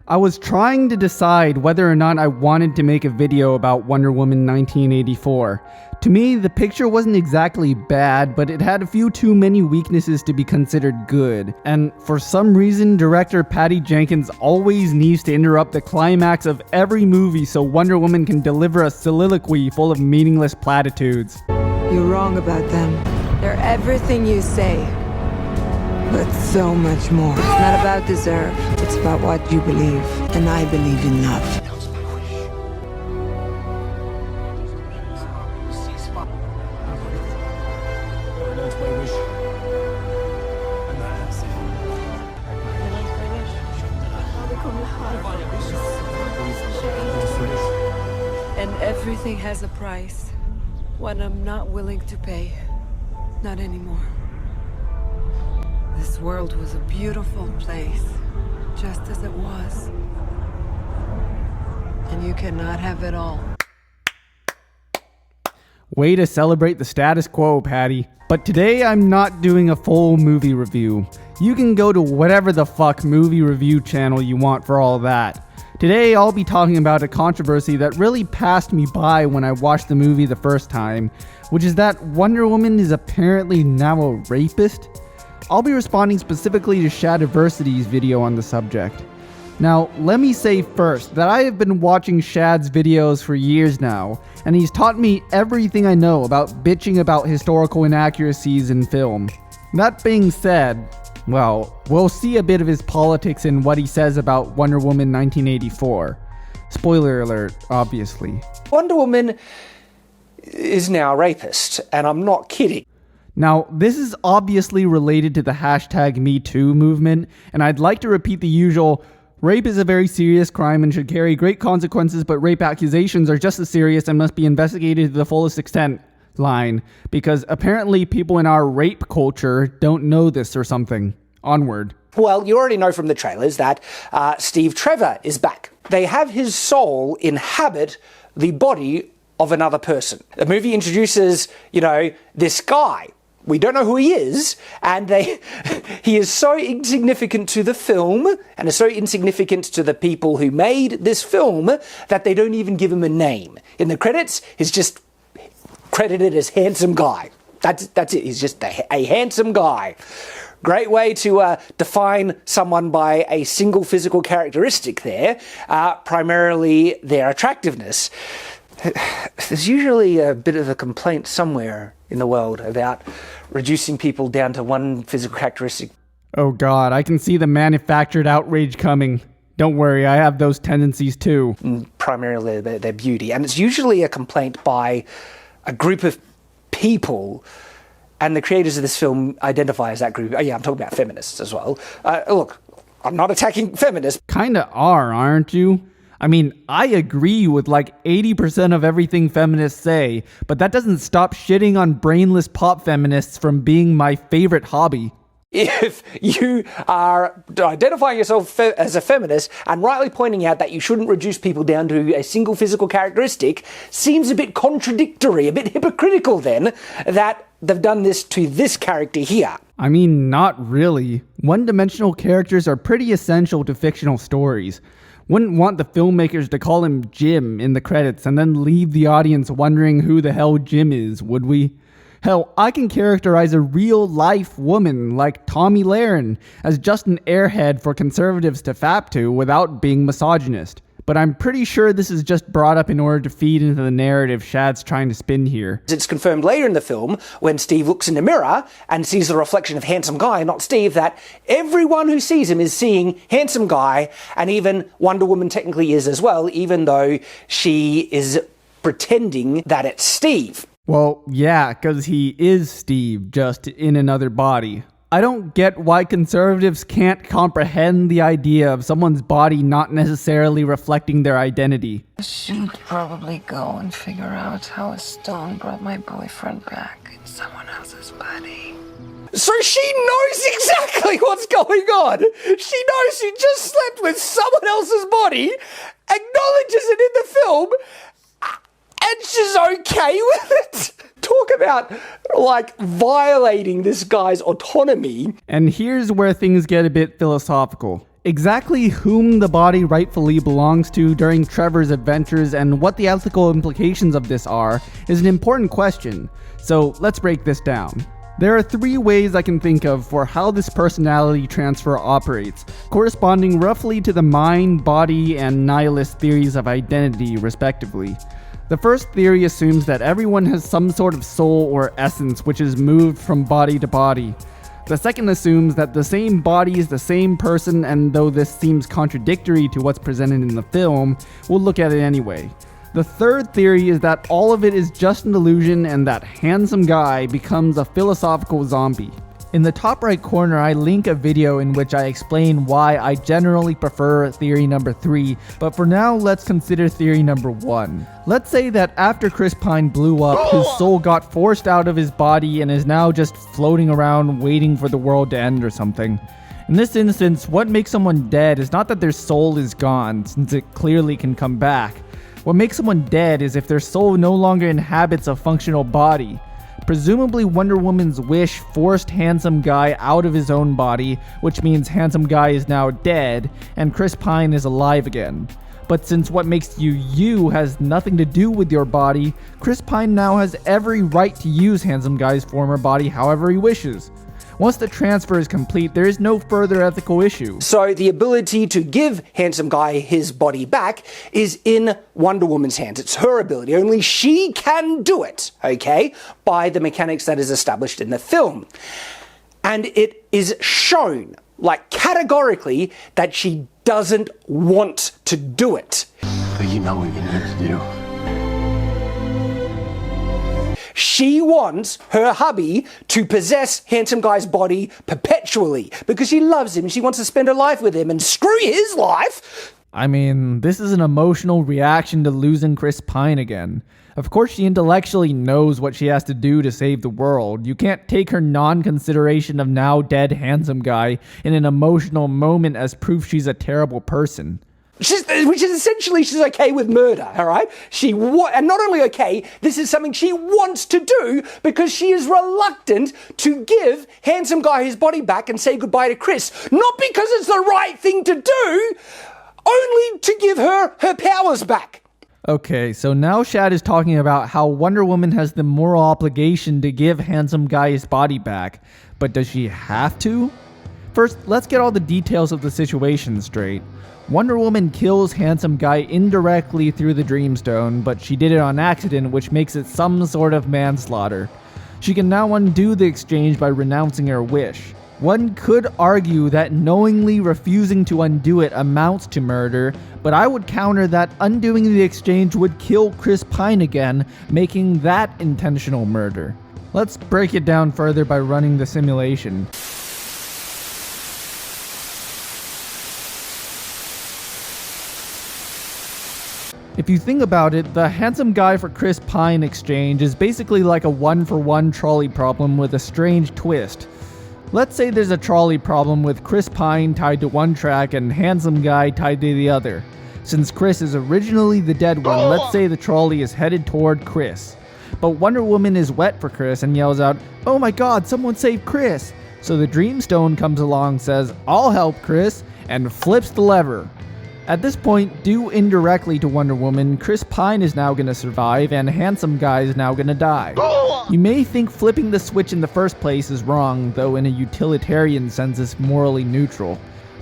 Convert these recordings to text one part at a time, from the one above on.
I was trying to decide whether or not I wanted to make a video about Wonder Woman 1984. To me, the picture wasn't exactly bad, but it had a few too many weaknesses to be considered good. And for some reason, director Patty Jenkins always needs to interrupt the climax of every movie so Wonder Woman can deliver a soliloquy full of meaningless platitudes. You're wrong about them. They're everything you say, but so much more. It's not about deserve, it's about what you believe. And I believe in love. And everything has a price. One I'm not willing to pay. Not anymore. This world was a beautiful place, just as it was. And you cannot have it all. Way to celebrate the status quo, Patty. But today I'm not doing a full movie review. You can go to whatever the fuck movie review channel you want for all that. Today I'll be talking about a controversy that really passed me by when I watched the movie the first time, which is that Wonder Woman is apparently now a rapist. I'll be responding specifically to Shadiversity's video on the subject. Now, let me say first that I have been watching Shad's videos for years now, and he's taught me everything I know about bitching about historical inaccuracies in film. That being said, well, we'll see a bit of his politics in what he says about Wonder Woman 1984. Spoiler alert, obviously. Wonder Woman is now a rapist, and I'm not kidding. Now, this is obviously related to the hashtag #MeToo movement, and I'd like to repeat the usual, rape is a very serious crime and should carry great consequences, but rape accusations are just as serious and must be investigated to the fullest extent line, because apparently people in our rape culture don't know this or something. Onward. Well, you already know from the trailers that Steve Trevor is back. They have his soul inhabit the body of another person. The movie introduces, this guy. We don't know who he is, and he is so insignificant to the film, and is so insignificant to the people who made this film, that they don't even give him a name. In the credits, he's just credited as handsome guy. That's it. He's just a handsome guy. Great way to define someone by a single physical characteristic there, primarily their attractiveness. There's usually a bit of a complaint somewhere in the world about reducing people down to one physical characteristic. Oh god, I can see the manufactured outrage coming. Don't worry, I have those tendencies too. Primarily their beauty. And it's usually a complaint by a group of people, and the creators of this film identify as that group. Oh yeah, I'm talking about feminists as well. Look, I'm not attacking feminists. Kinda are, aren't you? I mean, I agree with like 80% of everything feminists say, but that doesn't stop shitting on brainless pop feminists from being my favorite hobby. If you are identifying yourself as a feminist and rightly pointing out that you shouldn't reduce people down to a single physical characteristic, seems a bit contradictory, a bit hypocritical then, that they've done this to this character here. I mean, not really. One-dimensional characters are pretty essential to fictional stories. Wouldn't want the filmmakers to call him Jim in the credits and then leave the audience wondering who the hell Jim is, would we? Hell, I can characterize a real-life woman like Tommy Lahren as just an airhead for conservatives to fap to without being misogynist. But I'm pretty sure this is just brought up in order to feed into the narrative Shad's trying to spin here. It's confirmed later in the film, when Steve looks in the mirror and sees the reflection of handsome guy, not Steve, that everyone who sees him is seeing handsome guy, and even Wonder Woman technically is as well, even though she is pretending that it's Steve. Well, yeah, because he is Steve, just in another body. I don't get why conservatives can't comprehend the idea of someone's body not necessarily reflecting their identity. I should probably go and figure out how a stone brought my boyfriend back in someone else's body. So she knows exactly what's going on. She knows she just slept with someone else's body, acknowledges it in the film, and she's okay with it. Talk about, violating this guy's autonomy. And here's where things get a bit philosophical. Exactly whom the body rightfully belongs to during Trevor's adventures and what the ethical implications of this are is an important question, so let's break this down. There are 3 ways I can think of for how this personality transfer operates, corresponding roughly to the mind, body, and nihilist theories of identity, respectively. The first theory assumes that everyone has some sort of soul or essence which is moved from body to body. The second assumes that the same body is the same person, and though this seems contradictory to what's presented in the film, we'll look at it anyway. The third theory is that all of it is just an illusion and that handsome guy becomes a philosophical zombie. In the top right corner, I link a video in which I explain why I generally prefer theory number 3, but for now, let's consider theory number 1. Let's say that after Chris Pine blew up, his soul got forced out of his body and is now just floating around waiting for the world to end or something. In this instance, what makes someone dead is not that their soul is gone, since it clearly can come back. What makes someone dead is if their soul no longer inhabits a functional body. Presumably Wonder Woman's wish forced Handsome Guy out of his own body, which means Handsome Guy is now dead, and Chris Pine is alive again. But since what makes you you has nothing to do with your body, Chris Pine now has every right to use Handsome Guy's former body however he wishes. Once the transfer is complete, there is no further ethical issue. So the ability to give Handsome Guy his body back is in Wonder Woman's hands. It's her ability. Only she can do it, okay, by the mechanics that is established in the film. And it is shown, like categorically, that she doesn't want to do it. But you know what you need to do. She wants her hubby to possess Handsome Guy's body perpetually because she loves him. She wants to spend her life with him and screw his life. I mean, this is an emotional reaction to losing Chris Pine again. Of course she intellectually knows what she has to do to save the world. You can't take her non-consideration of now dead Handsome Guy in an emotional moment as proof she's a terrible person. Which is essentially she's okay with murder, all right? And not only okay, this is something she wants to do because she is reluctant to give Handsome Guy his body back and say goodbye to Chris. Not because it's the right thing to do, only to give her powers back. Okay, so now Shad is talking about how Wonder Woman has the moral obligation to give Handsome Guy his body back, but does she have to? First, let's get all the details of the situation straight. Wonder Woman kills Handsome Guy indirectly through the Dreamstone, but she did it on accident, which makes it some sort of manslaughter. She can now undo the exchange by renouncing her wish. One could argue that knowingly refusing to undo it amounts to murder, but I would counter that undoing the exchange would kill Chris Pine again, making that intentional murder. Let's break it down further by running the simulation. If you think about it, the Handsome Guy for Chris Pine exchange is basically like a one-for-one trolley problem with a strange twist. Let's say there's a trolley problem with Chris Pine tied to one track and Handsome Guy tied to the other. Since Chris is originally the dead one, let's say the trolley is headed toward Chris. But Wonder Woman is wet for Chris and yells out, "Oh my god, someone save Chris!" So the Dreamstone comes along, says, "I'll help Chris," and flips the lever. At this point, due indirectly to Wonder Woman, Chris Pine is now gonna survive and Handsome Guy is now gonna die. You may think flipping the switch in the first place is wrong, though in a utilitarian sense it's morally neutral.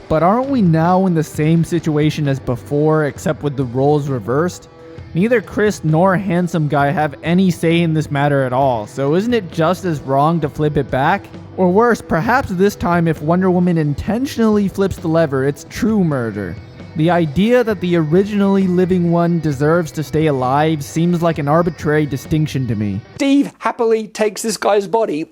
But aren't we now in the same situation as before, except with the roles reversed? Neither Chris nor Handsome Guy have any say in this matter at all, so isn't it just as wrong to flip it back? Or worse, perhaps this time if Wonder Woman intentionally flips the lever, it's true murder. The idea that the originally living one deserves to stay alive seems like an arbitrary distinction to me. Steve happily takes this guy's body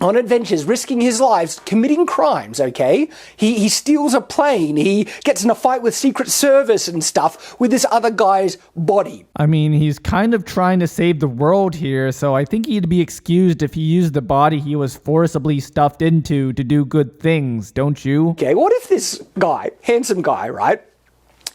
on adventures, risking his lives, committing crimes, okay? He steals a plane, he gets in a fight with Secret Service and stuff with this other guy's body. I mean, he's kind of trying to save the world here, so I think he'd be excused if he used the body he was forcibly stuffed into to do good things, don't you? Okay, what if this guy, Handsome Guy, right,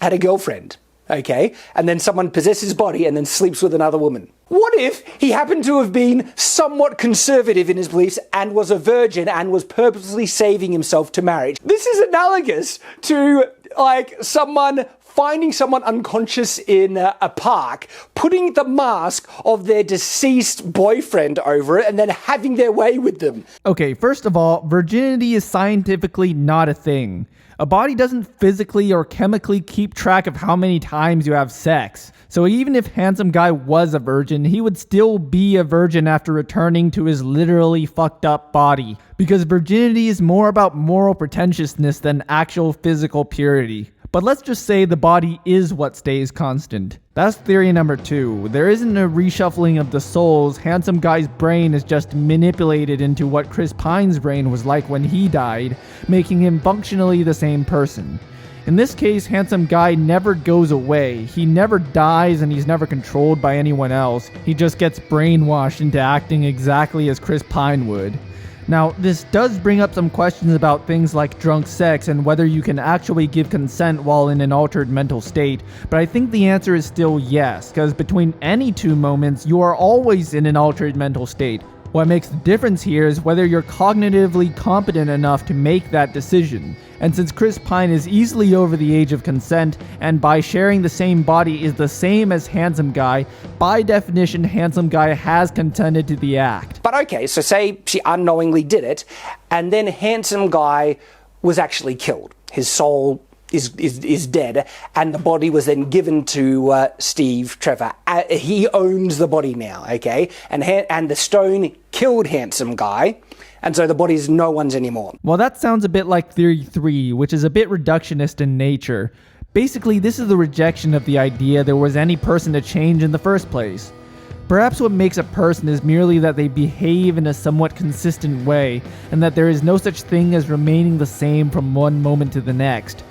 had a girlfriend, okay, and then someone possesses his body and then sleeps with another woman? What if he happened to have been somewhat conservative in his beliefs and was a virgin and was purposely saving himself to marriage? This is analogous to, like, someone finding someone unconscious in a park, putting the mask of their deceased boyfriend over it, and then having their way with them. Okay, first of all, virginity is scientifically not a thing. A body doesn't physically or chemically keep track of how many times you have sex. So even if Handsome Guy was a virgin, he would still be a virgin after returning to his literally fucked up body. Because virginity is more about moral pretentiousness than actual physical purity. But let's just say the body is what stays constant. That's theory number 2. There isn't a reshuffling of the souls. Handsome Guy's brain is just manipulated into what Chris Pine's brain was like when he died, making him functionally the same person. In this case, Handsome Guy never goes away. He never dies and he's never controlled by anyone else. He just gets brainwashed into acting exactly as Chris Pine would. Now, this does bring up some questions about things like drunk sex and whether you can actually give consent while in an altered mental state, but I think the answer is still yes, because between any two moments, you are always in an altered mental state. What makes the difference here is whether you're cognitively competent enough to make that decision. And since Chris Pine is easily over the age of consent, and by sharing the same body is the same as Handsome Guy, by definition, Handsome Guy has consented to the act. But okay, so say she unknowingly did it, and then Handsome Guy was actually killed. His soul is dead, and the body was then given to Steve Trevor. He owns the body now, okay? And the stone killed Handsome Guy, and so the body is no one's anymore. Well, that sounds a bit like Theory 3, which is a bit reductionist in nature. Basically, this is the rejection of the idea there was any person to change in the first place. Perhaps what makes a person is merely that they behave in a somewhat consistent way, and that there is no such thing as remaining the same from one moment to the next.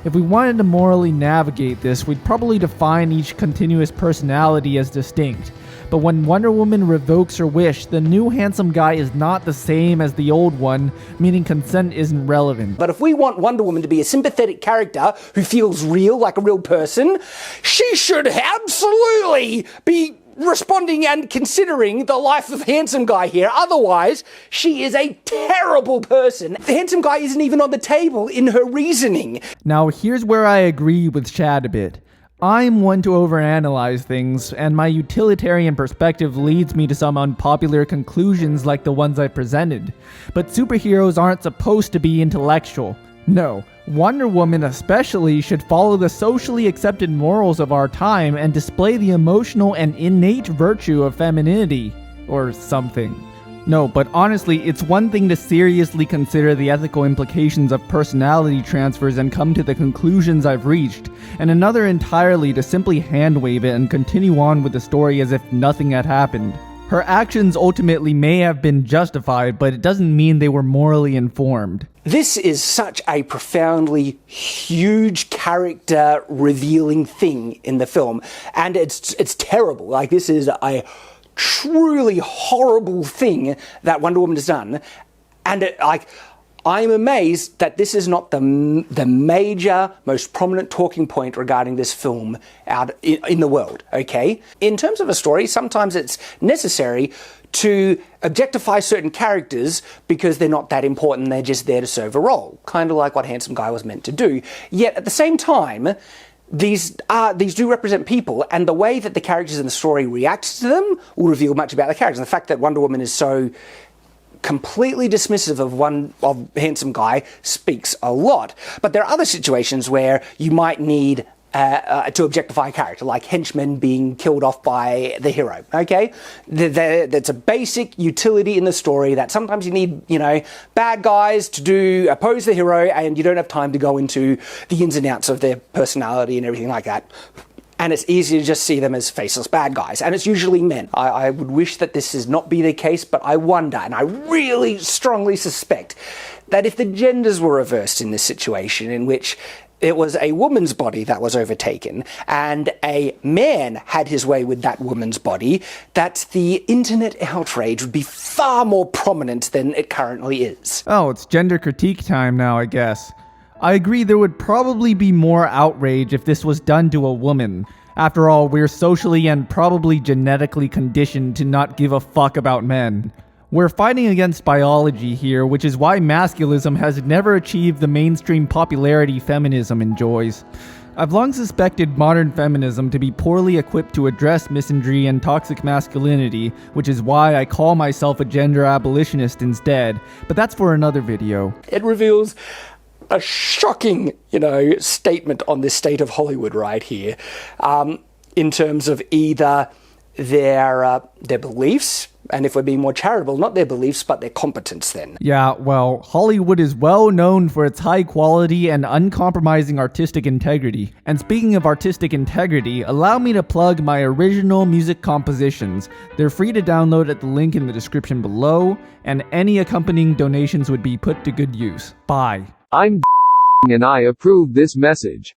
If we wanted to morally navigate this, we'd probably define each continuous personality as distinct. But when Wonder Woman revokes her wish, the new Handsome Guy is not the same as the old one, meaning consent isn't relevant. But if we want Wonder Woman to be a sympathetic character who feels real, like a real person, she should absolutely be responding and considering the life of Handsome Guy here. Otherwise, she is a terrible person. The Handsome Guy isn't even on the table in her reasoning. Now, here's where I agree with Shad a bit. I'm one to overanalyze things, and my utilitarian perspective leads me to some unpopular conclusions like the ones I presented. But superheroes aren't supposed to be intellectual. No, Wonder Woman especially should follow the socially accepted morals of our time and display the emotional and innate virtue of femininity. Or something. No, but honestly, it's one thing to seriously consider the ethical implications of personality transfers and come to the conclusions I've reached, and another entirely to simply hand-wave it and continue on with the story as if nothing had happened. Her actions ultimately may have been justified, but it doesn't mean they were morally informed. This is such a profoundly huge character revealing thing in the film, and it's terrible. Like, this is a truly horrible thing that Wonder Woman has done, and I'm amazed that this is not the major, most prominent talking point regarding this film out in the world, okay? In terms of a story, sometimes it's necessary to objectify certain characters because they're not that important, they're just there to serve a role, kind of like what Handsome Guy was meant to do. Yet at the same time, these do represent people, and the way that the characters in the story react to them will reveal much about the characters. The fact that Wonder Woman is so completely dismissive of Handsome Guy speaks a lot. But there are other situations where you might need to objectify a character, like henchmen being killed off by the hero, okay? That's a basic utility in the story that sometimes you need, bad guys to oppose the hero, and you don't have time to go into the ins and outs of their personality and everything like that. And it's easy to just see them as faceless bad guys, and it's usually men. I would wish that this is not be the case, but I wonder, and I really strongly suspect, that if the genders were reversed in this situation, in which it was a woman's body that was overtaken, and a man had his way with that woman's body, that the internet outrage would be far more prominent than it currently is. Oh, it's gender critique time now, I guess. I agree there would probably be more outrage if this was done to a woman. After all, we're socially and probably genetically conditioned to not give a fuck about men. We're fighting against biology here, which is why masculism has never achieved the mainstream popularity feminism enjoys. I've long suspected modern feminism to be poorly equipped to address misandry and toxic masculinity, which is why I call myself a gender abolitionist instead, but that's for another video. It reveals a shocking, statement on this state of Hollywood right here, in terms of either their beliefs, and if we're being more charitable, not their beliefs, but their competence then. Yeah, well, Hollywood is well known for its high quality and uncompromising artistic integrity. And speaking of artistic integrity, allow me to plug my original music compositions. They're free to download at the link in the description below, and any accompanying donations would be put to good use. Bye. I'm and I approve this message.